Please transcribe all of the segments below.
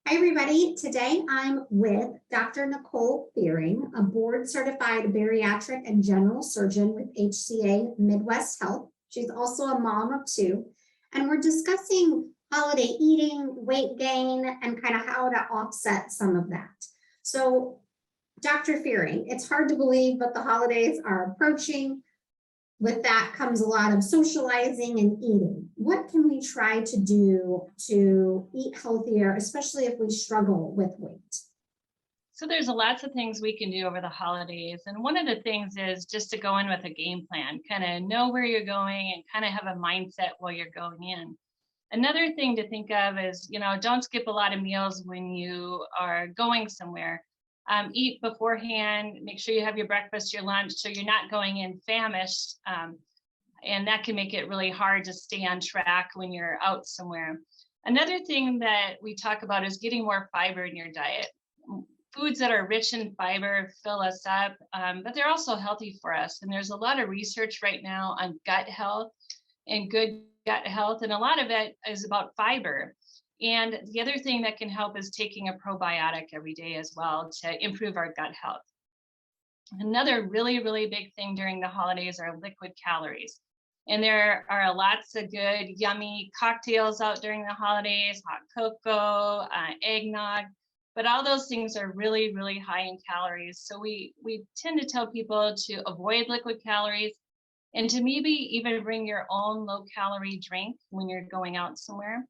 Hi, everybody. Today I'm with Dr. Nicole Fearing, a board certified bariatric and general surgeon with HCA Midwest Health. She's also a mom of two, and we're discussing holiday eating, weight gain, and kind of how to offset some of that. So, Dr. Fearing, it's hard to believe, but the holidays are approaching. With that comes a lot of socializing and eating. What can we try to do to eat healthier, especially if we struggle with weight? So there's lots of things we can do over the holidays. And one of the things is just to go in with a game plan, kind of know where you're going and kind of have a mindset while you're going in. Another thing to think of is, don't skip a lot of meals when you are going somewhere. Eat beforehand, make sure you have your breakfast, your lunch, so you're not going in famished. And that can make it really hard to stay on track when you're out somewhere. Another thing that we talk about is getting more fiber in your diet. Foods that are rich in fiber fill us up, but they're also healthy for us. And there's a lot of research right now on gut health and good gut health, and a lot of it is about fiber. And the other thing that can help is taking a probiotic every day as well to improve our gut health. Another really, really big thing during the holidays are liquid calories. And there are lots of good, yummy cocktails out during the holidays, hot cocoa, eggnog, but all those things are really, really high in calories. So we tend to tell people to avoid liquid calories and to maybe even bring your own low calorie drink when you're going out somewhere.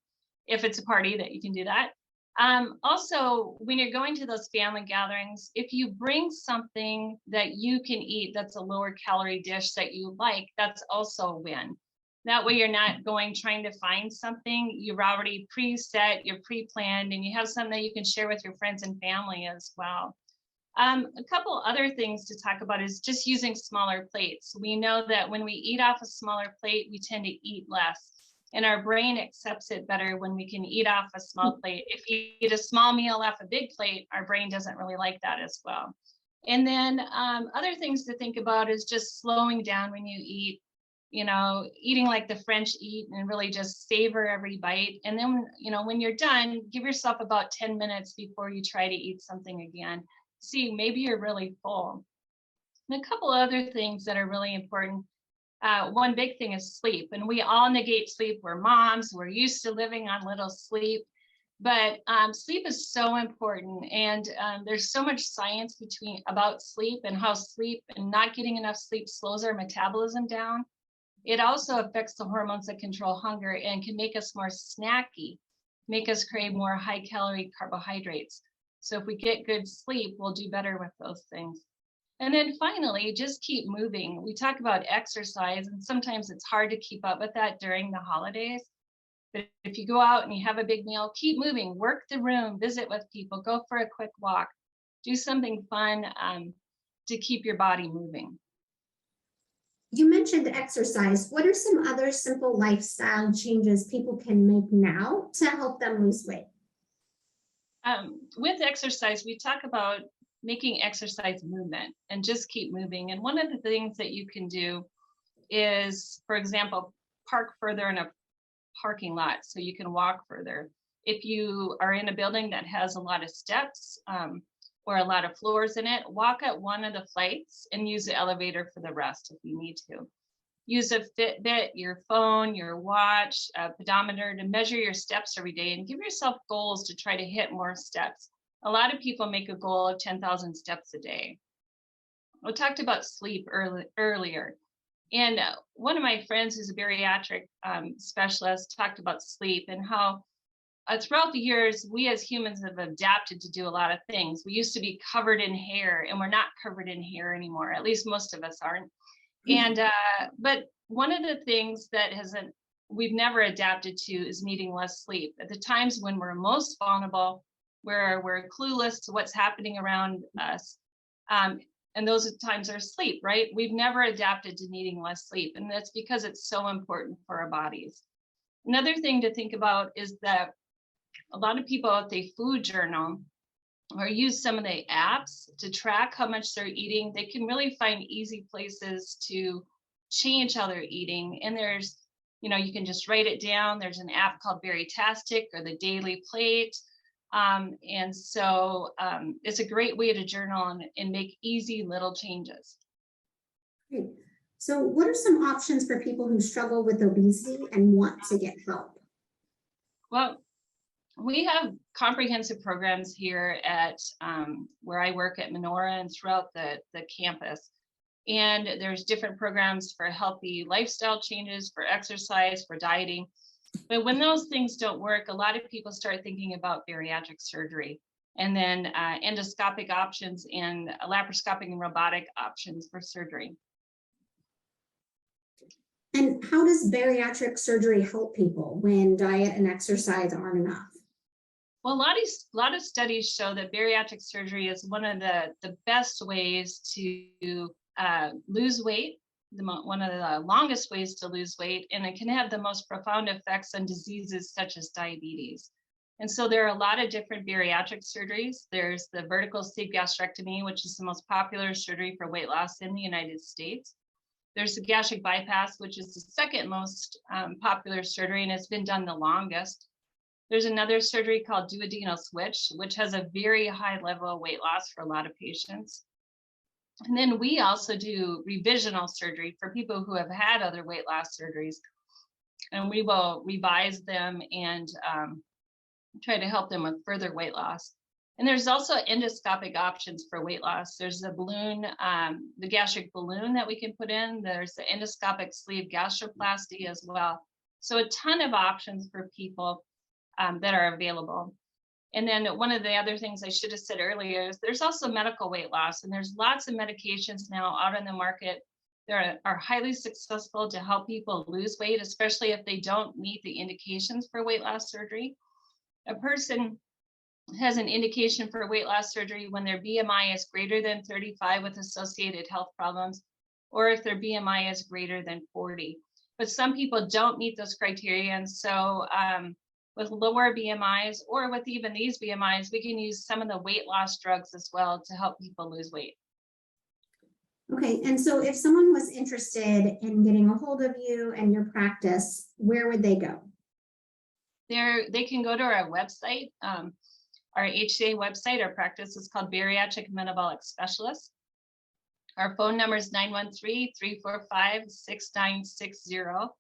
If it's a party that you can do that. Also, when you're going to those family gatherings, if you bring something that you can eat that's a lower calorie dish that you like, that's also a win. That way you're not going trying to find something. You're already preset, you're pre-planned, and you have something that you can share with your friends and family as well. A couple other things to talk about is just using smaller plates. We know that when we eat off a smaller plate, we tend to eat less. And our brain accepts it better when we can eat off a small plate. If you eat a small meal off a big plate, our brain doesn't really like that as well. And then other things to think about is just slowing down when you eat, eating like the French eat and really just savor every bite. And then, when you're done, give yourself about 10 minutes before you try to eat something again. See, maybe you're really full. And a couple other things that are really important. One big thing is sleep, and we all negate sleep. We're moms, we're used to living on little sleep, but sleep is so important. And there's so much science about sleep and how sleep and not getting enough sleep slows our metabolism down. It also affects the hormones that control hunger and can make us more snacky, make us crave more high calorie carbohydrates. So if we get good sleep, we'll do better with those things. And then finally, just keep moving. We talk about exercise, and sometimes it's hard to keep up with that during the holidays. But if you go out and you have a big meal, keep moving, work the room, visit with people, go for a quick walk, do something fun to keep your body moving. You mentioned exercise. What are some other simple lifestyle changes people can make now to help them lose weight? With exercise, we talk about making exercise movement and just keep moving. And one of the things that you can do is, for example, park further in a parking lot so you can walk further. If you are in a building that has a lot of steps or a lot of floors in it, walk up one of the flights and use the elevator for the rest if you need to. Use a Fitbit, your phone, your watch, a pedometer to measure your steps every day and give yourself goals to try to hit more steps. A lot of people make a goal of 10,000 steps a day. We talked about sleep earlier. And one of my friends who's a bariatric specialist talked about sleep and how throughout the years, we as humans have adapted to do a lot of things. We used to be covered in hair, and we're not covered in hair anymore. At least most of us aren't. And but one of the things that we've never adapted to is needing less sleep. At the times when we're most vulnerable, where we're clueless to what's happening around us, and those times are sleep, right? We've never adapted to needing less sleep, and that's because it's so important for our bodies. Another thing to think about is that a lot of people, if they food journal or use some of the apps to track how much they're eating, they can really find easy places to change how they're eating. And there's, you can just write it down. There's an app called Bariatric or the Daily Plate. And so it's a great way to journal and make easy little changes. Great. So what are some options for people who struggle with obesity and want to get help? Well, we have comprehensive programs here at where I work at Menorah and throughout the campus. And there's different programs for healthy lifestyle changes, for exercise, for dieting. But when those things don't work, a lot of people start thinking about bariatric surgery and then endoscopic options and laparoscopic and robotic options for surgery. And how does bariatric surgery help people when diet and exercise aren't enough? Well, a lot of studies show that bariatric surgery is one of the best ways to lose weight, one of the longest ways to lose weight, and it can have the most profound effects on diseases such as diabetes. And so there are a lot of different bariatric surgeries. There's the vertical sleeve gastrectomy, which is the most popular surgery for weight loss in the United States. There's the gastric bypass, which is the second most popular surgery, and it's been done the longest. There's another surgery called duodenal switch, which has a very high level of weight loss for a lot of patients. And then we also do revisional surgery for people who have had other weight loss surgeries. And we will revise them and try to help them with further weight loss. And there's also endoscopic options for weight loss. There's the balloon, the gastric balloon that we can put in. There's the endoscopic sleeve gastroplasty as well. So a ton of options for people that are available. And then one of the other things I should have said earlier is there's also medical weight loss, and there's lots of medications now out on the market that are highly successful to help people lose weight, especially if they don't meet the indications for weight loss surgery. A person has an indication for weight loss surgery when their BMI is greater than 35 with associated health problems, or if their BMI is greater than 40. But some people don't meet those criteria, and so with lower BMIs or with even these BMIs, we can use some of the weight loss drugs as well to help people lose weight. Okay, and so if someone was interested in getting a hold of you and your practice, where would they go? They can go to our website, our HCA website. Our practice is called Bariatric Metabolic Specialist. Our phone number is 913-345-6960.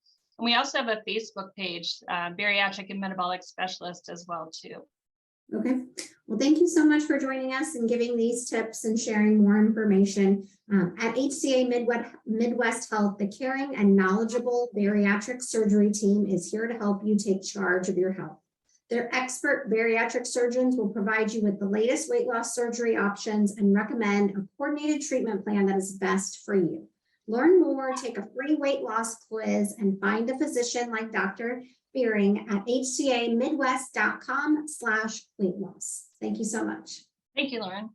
And we also have a Facebook page, Bariatric and Metabolic Specialist as well too. Okay, well, thank you so much for joining us and giving these tips and sharing more information. At HCA Midwest Health, the caring and knowledgeable bariatric surgery team is here to help you take charge of your health. Their expert bariatric surgeons will provide you with the latest weight loss surgery options and recommend a coordinated treatment plan that is best for you. Learn more, take a free weight loss quiz, and find a physician like Dr. Fearing at hcamidwest.com/weight loss. Thank you so much. Thank you, Lauren.